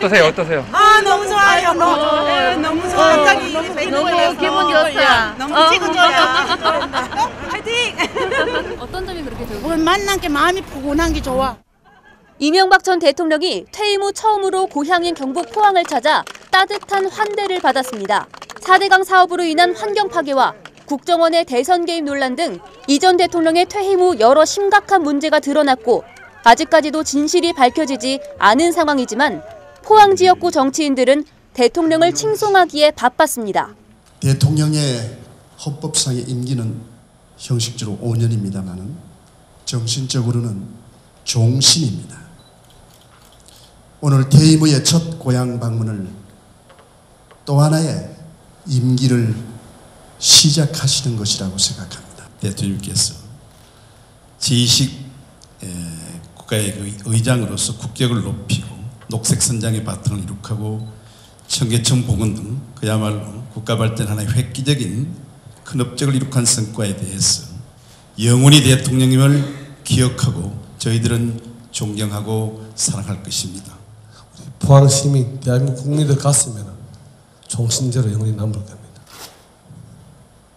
어떠세요? 어떠세요? 아 너무 좋아요. 너무 좋아. 갑자기 너무 기분 좋다. 너무 기분 좋아요. 파이팅! 어떤 점이 그렇게 좋으세요? 오늘 만난 게 마음이 푸근한 게 좋아. 이명박 전 대통령이 퇴임 후 처음으로 고향인 경북 포항을 찾아 따뜻한 환대를 받았습니다. 4대강 사업으로 인한 환경 파괴와 국정원의 대선 개입 논란 등 이 전 대통령의 퇴임 후 여러 심각한 문제가 드러났고 아직까지도 진실이 밝혀지지 않은 상황이지만 포항 지역구 정치인들은 대통령을 칭송하기에 바빴습니다. 대통령의 헌법상의 임기는 형식적으로 5년입니다만 정신적으로는 종신입니다. 오늘 퇴임 후의 첫 고향 방문을 또 하나의 임기를 시작하시는 것이라고 생각합니다. 대통령께서 제2식 국가의 의장으로서 국격을 높이고 녹색선장의 바탕을 이룩하고 청계천 복원 등 그야말로 국가 발전 하나의 획기적인 큰 업적을 이룩한 성과에 대해서 영원히 대통령님을 기억하고 저희들은 존경하고 사랑할 것입니다. 포항 시민, 대한민국 국민들 가슴에는 종신제로 영원히 남을 겁니다.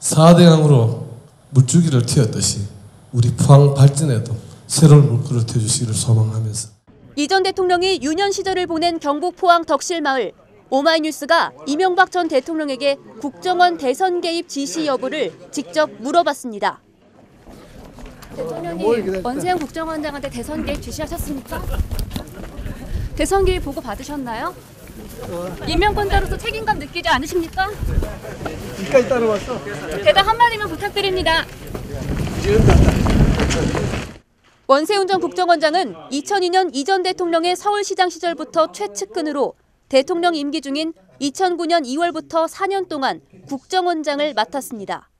4대강으로 물줄기를 틔웠듯이 우리 포항 발전에도 새로운 물꼬를 트여주시기를 소망하면서 이 전 대통령이 유년 시절을 보낸 경북 포항 덕실마을. 오마이뉴스가 이명박 전 대통령에게 국정원 대선 개입 지시 여부를 직접 물어봤습니다. 대통령님, 원세훈 국정원장한테 대선 개입 지시하셨습니까? 대선 개입 보고 받으셨나요? 임명권자로서 책임감 느끼지 않으십니까? 여기까지 따라왔어. 대답 한마디만 부탁드립니다. 원세훈 전 국정원장은 2002년 이 전 대통령의 서울시장 시절부터 최측근으로 대통령 임기 중인 2009년 2월부터 4년 동안 국정원장을 맡았습니다.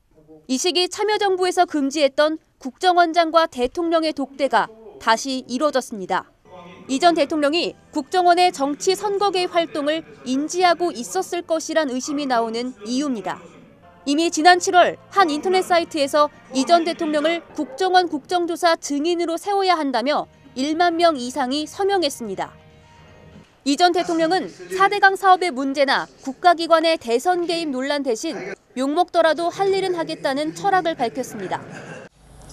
이 시기 참여정부에서 금지했던 국정원장과 대통령의 독대가 다시 이뤄졌습니다. 이 전 대통령이 국정원의 정치 선거 개입 활동을 인지하고 있었을 것이란 의심이 나오는 이유입니다. 이미 지난 7월 한 인터넷 사이트에서 이 전 대통령을 국정원 국정조사 증인으로 세워야 한다며 1만 명 이상이 서명했습니다. 이 전 대통령은 4대강 사업의 문제나 국가기관의 대선 개입 논란 대신 욕먹더라도 할 일은 하겠다는 철학을 밝혔습니다.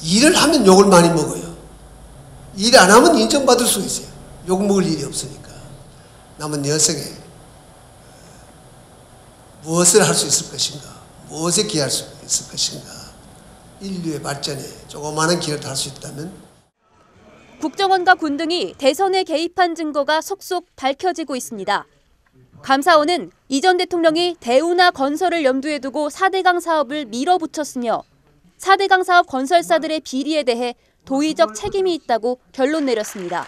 일을 하면 욕을 많이 먹어요. 일 안 하면 인정받을 수 있어요. 욕 먹을 일이 없으니까. 남은 여성에 무엇을 할 수 있을 것인가, 무엇에 기여할 수 있을 것인가, 인류의 발전에 조그마한 기여를 할 수 있다면 국정원과 군 등이 대선에 개입한 증거가 속속 밝혀지고 있습니다. 감사원은 이 전 대통령이 대우나 건설을 염두에 두고 4대강 사업을 밀어붙였으며 4대강 사업 건설사들의 비리에 대해 도의적 책임이 있다고 결론 내렸습니다.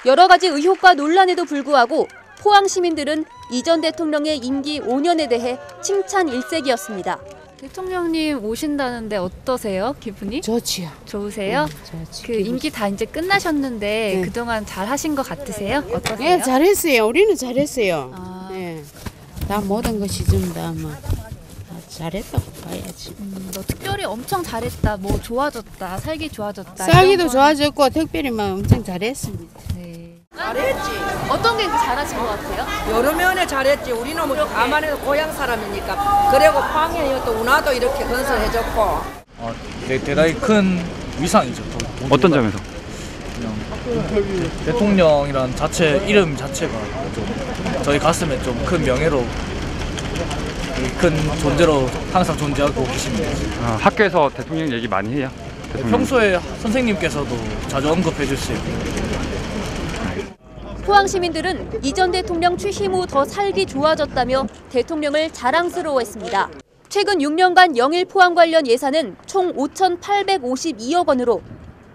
여러 가지 의혹과 논란에도 불구하고 포항 시민들은 이 전 대통령의 임기 5년에 대해 칭찬 일색이었습니다. 대통령님 오신다는데 어떠세요? 기분이? 좋지요. 좋으세요? 좋지. 그 임기 다 이제 끝나셨는데 네. 그동안 잘 하신 것 같으세요? 어떠세요? 네, 잘했어요. 우리는 잘했어요. 아. 네. 다 모든 것이 좀 다 뭐 잘했다고 봐야지. 너 특별히 엄청 잘했다, 뭐 좋아졌다, 살기 좋아졌다. 살기도 이런 건- 좋아졌고 특별히 막 엄청 잘했습니다. 네. 잘했지. 어떤 게 잘하신 것 같아요? 여러 면에 잘했지. 우리는 뭐 가만해서 고향 사람이니까. 그리고 포항에 또 운하도 이렇게 건설해줬고. 대단히 큰 위상이죠. 어떤 점에서? 그냥 대통령이란 자체 이름 자체가 좀 저희 가슴에 좀 큰 명예로 큰 존재로 항상 존재하고 계십니다. 학교에서 대통령 얘기 많이 해요? 평소에 선생님께서도 자주 언급해 주시고. 포항 시민들은 이 전 대통령 취임 후 더 살기 좋아졌다며 대통령을 자랑스러워했습니다. 최근 6년간 영일 포항 관련 예산은 총 5,852억 원으로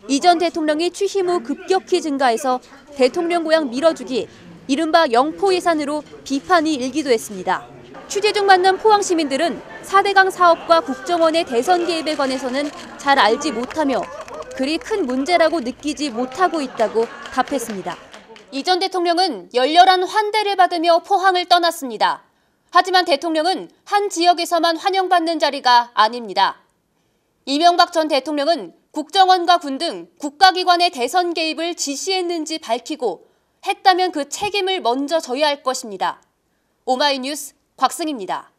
이 전 대통령이 취임 후 급격히 증가해서 대통령 고향 밀어주기, 이른바 영포 예산으로 비판이 일기도 했습니다. 취재 중 만난 포항 시민들은 4대강 사업과 국정원의 대선 개입에 관해서는 잘 알지 못하며 그리 큰 문제라고 느끼지 못하고 있다고 답했습니다. 이 전 대통령은 열렬한 환대를 받으며 포항을 떠났습니다. 하지만 대통령은 한 지역에서만 환영받는 자리가 아닙니다. 이명박 전 대통령은 국정원과 군 등 국가기관의 대선 개입을 지시했는지 밝히고 했다면 그 책임을 먼저 져야 할 것입니다. 오마이뉴스 곽승입니다.